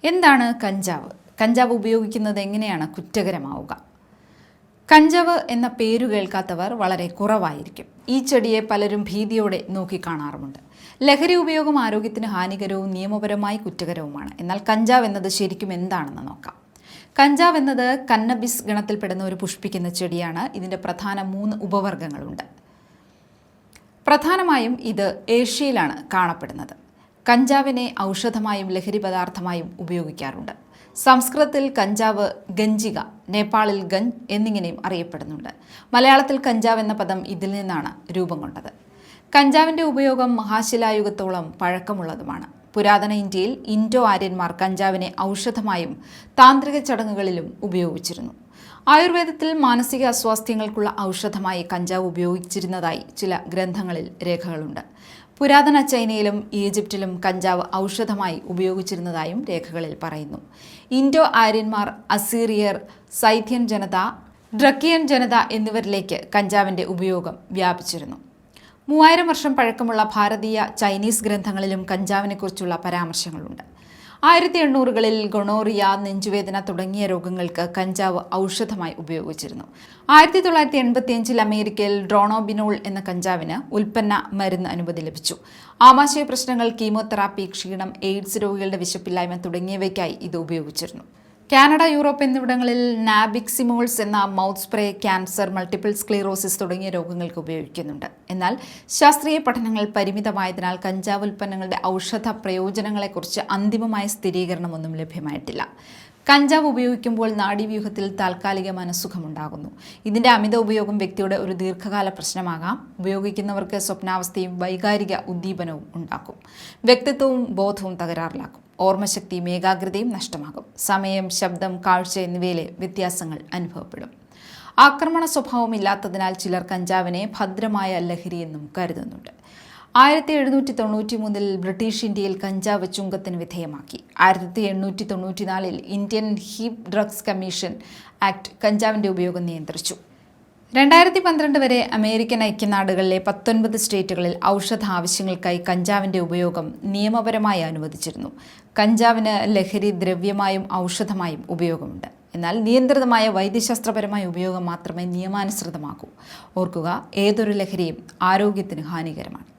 എന്താണ് കഞ്ചാവ്? കഞ്ചാവ് ഉപയോഗിക്കുന്നത് എങ്ങനെയാണ് കുറ്റകരമാവുക? കഞ്ചാവ് എന്ന പേരു കേൾക്കാത്തവർ വളരെ കുറവായിരിക്കും. ഈ ചെടിയെ പലരും ഭീതിയോടെ നോക്കിക്കാണാറുമുണ്ട്. ലഹരി ഉപയോഗം ആരോഗ്യത്തിന് ഹാനികരവും നിയമപരമായി കുറ്റകരവുമാണ്. എന്നാൽ കഞ്ചാവ് എന്നത് ശരിക്കും എന്താണെന്ന് നോക്കാം. കഞ്ചാവ് എന്നത് കന്നബിസ് ഗണത്തിൽപ്പെടുന്ന ഒരു പുഷ്പിക്കുന്ന ചെടിയാണ്. ഇതിൻ്റെ പ്രധാന 3 ഉപവർഗ്ഗങ്ങളുണ്ട്. പ്രധാനമായും ഇത് ഏഷ്യയിലാണ് കാണപ്പെടുന്നത്. കഞ്ചാവിനെ ഔഷധമായും ലഹരി പദാർത്ഥമായും ഉപയോഗിക്കാറുണ്ട്. സംസ്കൃതത്തിൽ കഞ്ചാവ് ഗഞ്ചിക, നേപ്പാളിൽ ഗഞ്ച് എന്നിങ്ങനെയും അറിയപ്പെടുന്നുണ്ട്. മലയാളത്തിൽ കഞ്ചാവ് എന്ന പദം ഇതിൽ നിന്നാണ് രൂപം കൊണ്ടത്. കഞ്ചാവിൻ്റെ ഉപയോഗം മഹാശിലായുഗത്തോളം പഴക്കമുള്ളതുമാണ്. പുരാതന ഇന്ത്യയിൽ ഇൻഡോ ആര്യന്മാർ കഞ്ചാവിനെ ഔഷധമായും താന്ത്രിക ചടങ്ങുകളിലും ഉപയോഗിച്ചിരുന്നു. ആയുർവേദത്തിൽ മാനസിക അസ്വാസ്ഥ്യങ്ങൾക്കുള്ള ഔഷധമായി കഞ്ചാവ് ഉപയോഗിച്ചിരുന്നതായി ചില ഗ്രന്ഥങ്ങളിൽ രേഖകളുണ്ട്. പുരാതന ചൈനയിലും ഈജിപ്തിലും കഞ്ചാവ് ഔഷധമായി ഉപയോഗിച്ചിരുന്നതായും രേഖകളിൽ പറയുന്നു. ഇൻഡോ ആര്യന്മാർ, അസീറിയർ, സൈഥ്യൻ ജനത, ഡ്രക്കിയൻ ജനത എന്നിവരിലേക്ക് കഞ്ചാവിൻ്റെ ഉപയോഗം വ്യാപിച്ചിരുന്നു. 3000 വർഷം പഴക്കമുള്ള ഭാരതീയ ചൈനീസ് ഗ്രന്ഥങ്ങളിലും കഞ്ചാവിനെക്കുറിച്ചുള്ള പരാമർശങ്ങളുണ്ട്. 1800കളിൽ ഗൊണോറിയ, നെഞ്ചുവേദന തുടങ്ങിയ രോഗങ്ങൾക്ക് കഞ്ചാവ് ഔഷധമായി ഉപയോഗിച്ചിരുന്നു. 1985ൽ അമേരിക്കയിൽ ഡ്രോണോബിനോൾ എന്ന കഞ്ചാവിന് ഉൽപ്പന്ന മരുന്ന് അനുമതി ലഭിച്ചു. ആമാശയ പ്രശ്നങ്ങൾ, കീമോതെറാപ്പി, ക്ഷീണം, എയ്ഡ്സ് രോഗികളുടെ വിശപ്പില്ലായ്മ തുടങ്ങിയവയ്ക്കായി ഇത് ഉപയോഗിച്ചിരുന്നു. കാനഡ, യൂറോപ്പ് എന്നിവിടങ്ങളിൽ നാബിക്സിമോൾസ് എന്ന mouth spray cancer, multiple sclerosis തുടങ്ങിയ രോഗങ്ങൾക്ക് ഉപയോഗിക്കുന്നുണ്ട്. എന്നാൽ ശാസ്ത്രീയ പഠനങ്ങൾ പരിമിതമായതിനാൽ കഞ്ചാവ് ഉൽപ്പന്നങ്ങളുടെ ഔഷധ പ്രയോജനങ്ങളെക്കുറിച്ച് അന്തിമമായ സ്ഥിരീകരണമൊന്നും ലഭ്യമായിട്ടില്ല. കഞ്ചാവ് ഉപയോഗിക്കുമ്പോൾ നാഡീവ്യൂഹത്തിൽ താൽക്കാലിക മനസ്സുഖമുണ്ടാകുന്നു. ഇതിൻ്റെ അമിത ഉപയോഗം വ്യക്തിയുടെ ഒരു ദീർഘകാല പ്രശ്നമാകാം. ഉപയോഗിക്കുന്നവർക്ക് സ്വപ്നാവസ്ഥയും വൈകാരിക ഉദ്ദീപനവും ഉണ്ടാക്കും. വ്യക്തിത്വവും ബോധവും തകരാറിലാക്കും. ഓർമ്മശക്തിയും ഏകാഗ്രതയും നഷ്ടമാകും. സമയം, ശബ്ദം, കാഴ്ച എന്നിവയിലെ വ്യത്യാസങ്ങൾ അനുഭവപ്പെടും. ആക്രമണ സ്വഭാവമില്ലാത്തതിനാൽ ചിലർ കഞ്ചാവിനെ ഭദ്രമായ ലഹരിയെന്നും കരുതുന്നുണ്ട്. 1793 ബ്രിട്ടീഷ് ഇന്ത്യയിൽ കഞ്ചാവ് ചുങ്കത്തിന് വിധേയമാക്കി. 1894 Indian hemp drugs commission act കഞ്ചാവിൻ്റെ ഉപയോഗം നിയന്ത്രിച്ചു. 2012 വരെ അമേരിക്കൻ ഐക്യനാടുകളിലെ 19 സ്റ്റേറ്റുകളിൽ ഔഷധ ആവശ്യങ്ങൾക്കായി കഞ്ചാവിൻ്റെ ഉപയോഗം നിയമപരമായി അനുവദിച്ചിരുന്നു. കഞ്ചാവിന് ലഹരി ദ്രവ്യമായും ഔഷധമായും ഉപയോഗമുണ്ട്. എന്നാൽ നിയന്ത്രിതമായ വൈദ്യശാസ്ത്രപരമായ ഉപയോഗം മാത്രമേ നിയമാനുസൃതമാകൂ. ഓർക്കുക, ഏതൊരു ലഹരിയും ആരോഗ്യത്തിന് ഹാനികരമാണ്.